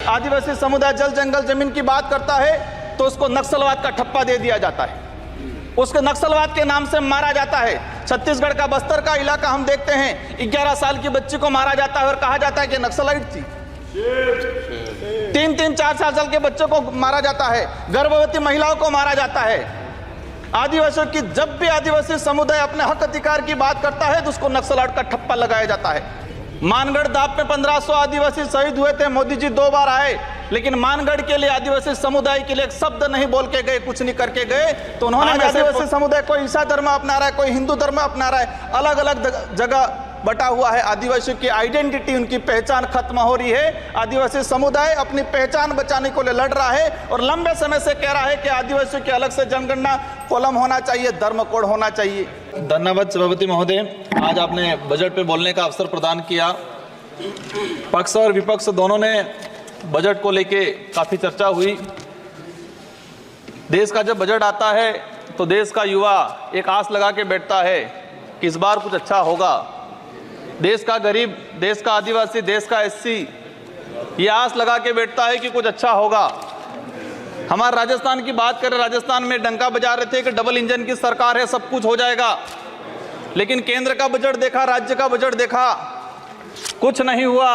आदिवासी समुदाय जल जंगल जमीन की बात करता है तो उसको नक्सलवाद का ठप्पा दे दिया जाता है, उसको नक्सलवाद के नाम से मारा जाता है। छत्तीसगढ़ का बस्तर का इलाका हम देखते हैं, 11 साल की बच्ची को मारा जाता है और कहा जाता है कि नक्सलाइट थी। 3-3, 4-4 साल के बच्चों को मारा जाता है, गर्भवती महिलाओं को मारा जाता है। आदिवासियों की जब भी आदिवासी समुदाय अपने हक अधिकार की बात करता है तो उसको नक्सलवाद का ठप्पा लगाया जाता है। मानगढ़ दाप में 1500 आदिवासी शहीद हुए थे, मोदी जी 2 बार आए, लेकिन मानगढ़ के लिए आदिवासी समुदाय के लिए एक शब्द नहीं बोल के गए, कुछ नहीं करके गए। तो उन्होंने आदिवासी समुदाय कोई ईसा धर्म अपना रहा है, कोई हिंदू धर्म अपना रहा है, अलग अलग जगह बटा हुआ है। आदिवासियों की आइडेंटिटी, उनकी पहचान खत्म हो रही है। आदिवासी समुदाय अपनी पहचान बचाने को लिए लड़ रहा है और लंबे समय से कह रहा है कि आदिवासियों की अलग से जनगणना कॉलम होना चाहिए, धर्म कोड होना चाहिए। धन्यवाद सभापति महोदय, आज आपने बजट पे बोलने का अवसर प्रदान किया। पक्ष और विपक्ष दोनों ने बजट को लेके काफ़ी चर्चा हुई। देश का जब बजट आता है तो देश का युवा एक आस लगा के बैठता है कि इस बार कुछ अच्छा होगा। देश का गरीब, देश का आदिवासी, देश का एससी ये आस लगा के बैठता है कि कुछ अच्छा होगा। हमारे राजस्थान की बात करें, राजस्थान में डंका बजा रहे थे कि डबल इंजन की सरकार है, सब कुछ हो जाएगा। लेकिन केंद्र का बजट देखा, राज्य का बजट देखा, कुछ नहीं हुआ।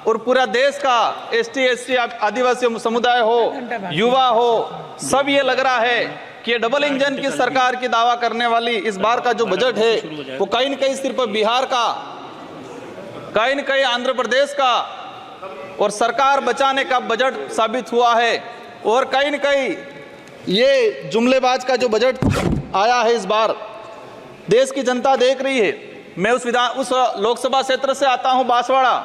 और पूरा देश का एसटी एससी आदिवासी समुदाय हो, युवा हो, सब ये लग रहा है कि ये डबल इंजन की सरकार की दावा करने वाली इस बार का जो बजट है वो कहीं न कहीं सिर्फ बिहार का, कहीं न कहीं आंध्र प्रदेश का और सरकार बचाने का बजट साबित हुआ है। और कहीं न कहीं ये जुमलेबाज का जो बजट आया है इस बार, देश की जनता देख रही है। मैं उस लोकसभा क्षेत्र से आता हूं, बांसवाड़ा।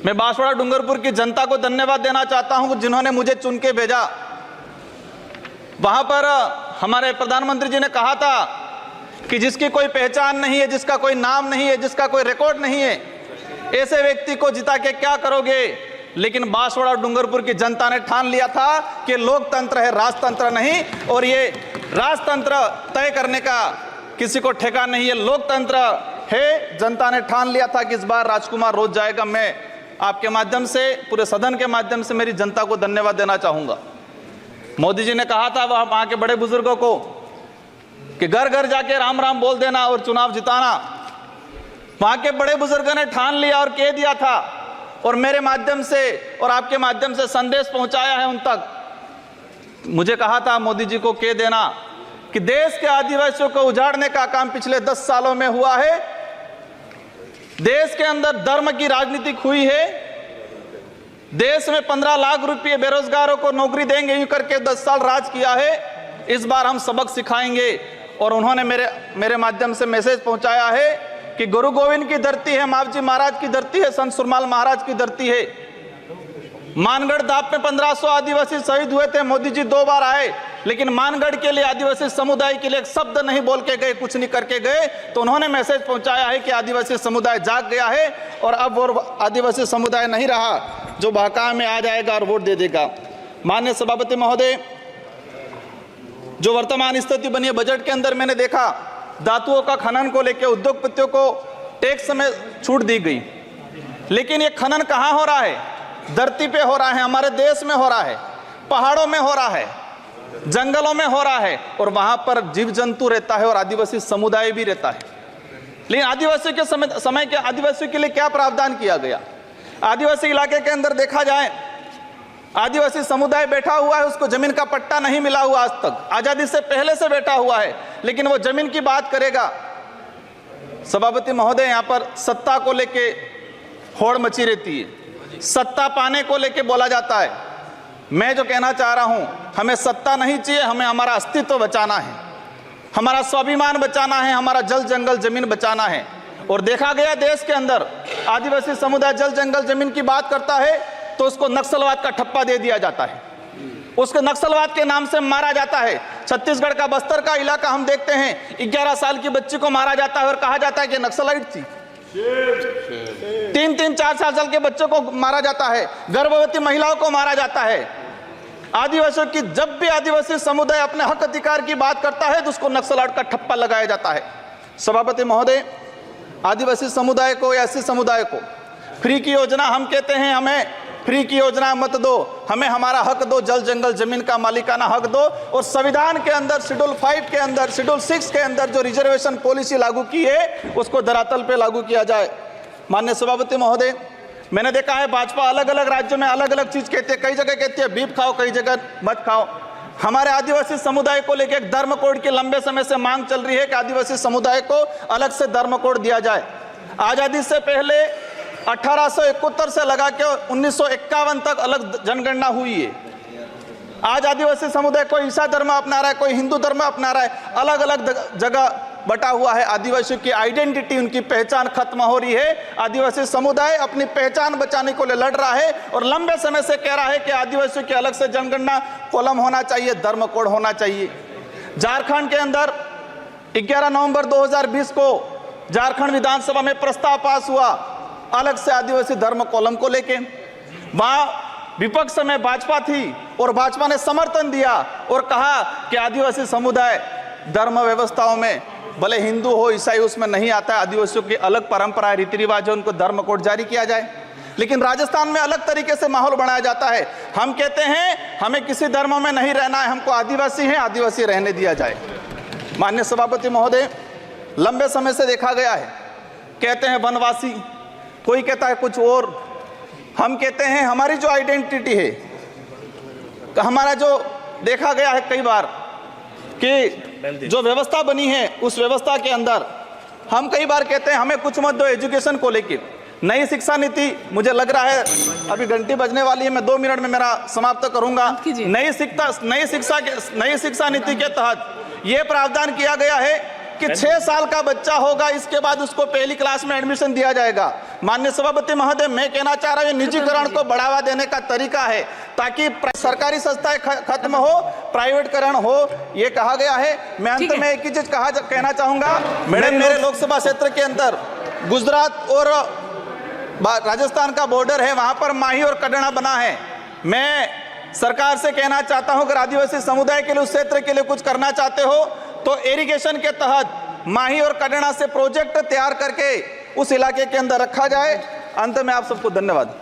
मैं बांसवाड़ा डूंगरपुर की जनता को धन्यवाद देना चाहता हूं जिन्होंने मुझे चुन के भेजा। वहां पर हमारे प्रधानमंत्री जी ने कहा था कि जिसकी कोई पहचान नहीं है, जिसका कोई नाम नहीं है, जिसका कोई रिकॉर्ड नहीं है, ऐसे व्यक्ति को जिता के क्या करोगे। लेकिन बांसवाड़ा डूंगरपुर की जनता ने ठान लिया था कि लोकतंत्र है, राजतंत्र नहीं। और ये राजतंत्र तय करने का किसी को ठेका नहीं है, लोकतंत्र है। जनता ने ठान लिया था कि इस बार राजकुमार रोज जाएगा। मैं आपके माध्यम से, पूरे सदन के माध्यम से मेरी जनता को धन्यवाद देना चाहूंगा। मोदी जी ने कहा था वहां के बड़े बुजुर्गों को कि घर घर जाके राम राम बोल देना और चुनाव जिताना। वहां के बड़े बुजुर्गों ने ठान लिया और कह दिया था, और मेरे माध्यम से और आपके माध्यम से संदेश पहुंचाया है उन तक। मुझे कहा था मोदी जी को कह देना कि देश के आदिवासियों को उजाड़ने का काम पिछले 10 सालों में हुआ है। देश के अंदर धर्म की राजनीति हुई है। देश में 15 लाख रुपए बेरोजगारों को नौकरी देंगे यूं करके 10 साल राज किया है। इस बार हम सबक सिखाएंगे। और उन्होंने मेरे माध्यम से मैसेज पहुंचाया है कि गुरु गोविंद की धरती है, मावजी महाराज की धरती है, संत सुरमाल महाराज की धरती है। मानगढ़ दाप में 1500 आदिवासी शहीद हुए थे, मोदी जी 2 बार आए, लेकिन मानगढ़ के लिए, आदिवासी समुदाय के लिए एक शब्द नहीं बोल के गए, कुछ नहीं करके गए। तो उन्होंने मैसेज पहुंचाया है कि आदिवासी समुदाय जाग गया है और अब वो आदिवासी समुदाय नहीं रहा जो बहकावे में आ जाएगा और वोट दे देगा। माननीय सभापति महोदय, जो वर्तमान स्थिति बनी है बजट के अंदर, मैंने देखा धातुओं का खनन को लेकर उद्योगपतियों को टैक्स में छूट दी गई। लेकिन ये खनन कहाँ हो रहा है? धरती पे हो रहा है, हमारे देश में हो रहा है, पहाड़ों में हो रहा है, जंगलों में हो रहा है, और वहां पर जीव जंतु रहता है और आदिवासी समुदाय भी रहता है। लेकिन आदिवासियों के समय के आदिवासियों के लिए क्या प्रावधान किया गया? आदिवासी इलाके के अंदर देखा जाए, आदिवासी समुदाय बैठा हुआ है, उसको जमीन का पट्टा नहीं मिला हुआ आज तक, आजादी से पहले से बैठा हुआ है, लेकिन वो जमीन की बात करेगा। सभापति महोदय, यहाँ पर सत्ता को लेके होड़ मची रहती है, सत्ता पाने को लेके बोला जाता है। मैं जो कहना चाह रहा हूं, हमें सत्ता नहीं चाहिए, हमें हमारा अस्तित्व बचाना है, हमारा स्वाभिमान बचाना है, हमारा जल जंगल जमीन बचाना है। और देखा गया देश के अंदर आदिवासी समुदाय जल जंगल जमीन की बात करता है तो उसको नक्सलवाद का ठप्पा दे दिया जाता है, उसको नक्सलवाद के नाम से मारा जाता है। छत्तीसगढ़ का बस्तर का इलाका हम देखते हैं, 11 साल की बच्ची को मारा जाता है और कहा जाता है कि नक्सलाइट थी। 3-3, 4-4 साल के बच्चों को मारा जाता है, गर्भवती महिलाओं को मारा जाता है। आदिवासियों की जब भी आदिवासी समुदाय अपने हक अधिकार की बात करता है तो उसको नक्सलवाद का ठप्पा लगाया जाता है। सभापति महोदय, आदिवासी समुदाय को या एससी समुदाय को फ्री की योजना हम कहते हैं, हमें फ्री की योजना मत दो, हमें हमारा हक दो, जल जंगल जमीन का मालिकाना हक दो, और संविधान के अंदर शेड्यूल 5 के अंदर, शेड्यूल 6 के अंदर जो रिजर्वेशन पॉलिसी लागू की है उसको धरातल पे लागू किया जाए। माननीय सभापति महोदय, मैंने देखा है भाजपा अलग अलग राज्यों में अलग अलग चीज कहती है, कई जगह कहती है बीफ खाओ, कई जगह मत खाओ। हमारे आदिवासी समुदाय को लेकर एक धर्म कोड की लंबे समय से मांग चल रही है कि आदिवासी समुदाय को अलग से धर्म कोड दिया जाए। आजादी से पहले 1871 से लगा के 1951 तक अलग जनगणना हुई है। आज आदिवासी समुदाय कोई ईसाई धर्म अपना रहा है, कोई हिंदू धर्म अपना रहा है, अलग अलग जगह बटा हुआ है। आदिवासियों की आइडेंटिटी, उनकी पहचान खत्म हो रही है। आदिवासी समुदाय अपनी पहचान बचाने को लिए लड़ रहा है और लंबे समय से कह रहा है कि आदिवासियों की अलग से जनगणना कॉलम होना चाहिए, धर्म कोड होना चाहिए। झारखंड के अंदर 11 नवंबर 2020 को झारखंड विधानसभा में प्रस्ताव पास हुआ अलग से आदिवासी धर्म कॉलम को लेके। वहां विपक्ष में भाजपा थी और भाजपा ने समर्थन दिया और कहा कि आदिवासी समुदाय धर्म व्यवस्थाओं में भले हिंदू हो ईसाई उसमें नहीं आता है, आदिवासियों की अलग परंपरा रीति रिवाज है, उनको धर्म कोड जारी किया जाए। लेकिन राजस्थान में अलग तरीके से माहौल बनाया जाता है। हम कहते हैं हमें किसी धर्म में नहीं रहना है, हमको आदिवासी है, आदिवासी रहने दिया जाए। माननीय सभापति महोदय, लंबे समय से देखा गया है, कहते हैं वनवासी, कोई कहता है कुछ और। हम कहते हैं हमारी जो आइडेंटिटी है, हमारा जो देखा गया है कई बार कि जो व्यवस्था बनी है उस व्यवस्था के अंदर हम कई बार कहते हैं हमें कुछ मत दो एजुकेशन को लेकर। नई शिक्षा नीति, मुझे लग रहा है अभी घंटी बजने वाली है, मैं 2 मिनट में मेरा समाप्त करूंगा। नई शिक्षा नीति के तहत यह प्रावधान किया गया है कि 6 साल का बच्चा होगा इसके बाद उसको पहली क्लास में एडमिशन दिया जाएगा। माननीय सभापति महोदय, मैं कहना चाह रहा हूं निजीकरण को बढ़ावा देने का तरीका है ताकि सरकारी संस्थाएं खत्म हो, प्राइवेटकरण हो, ये कहा गया है। मैं अंत में एक ही चीज कहना चाहूंगा मैडम, मेरे लोकसभा क्षेत्र के अंदर गुजरात और राजस्थान का बॉर्डर है, वहां पर माही और कड़ना बना है। मैं सरकार से कहना चाहता हूं अगर आदिवासी समुदाय के लिए, उस क्षेत्र के लिए कुछ करना चाहते हो तो इरिगेशन के तहत माही और कड़ना से प्रोजेक्ट तैयार करके उस इलाके के अंदर रखा जाए। अंत में आप सबको धन्यवाद।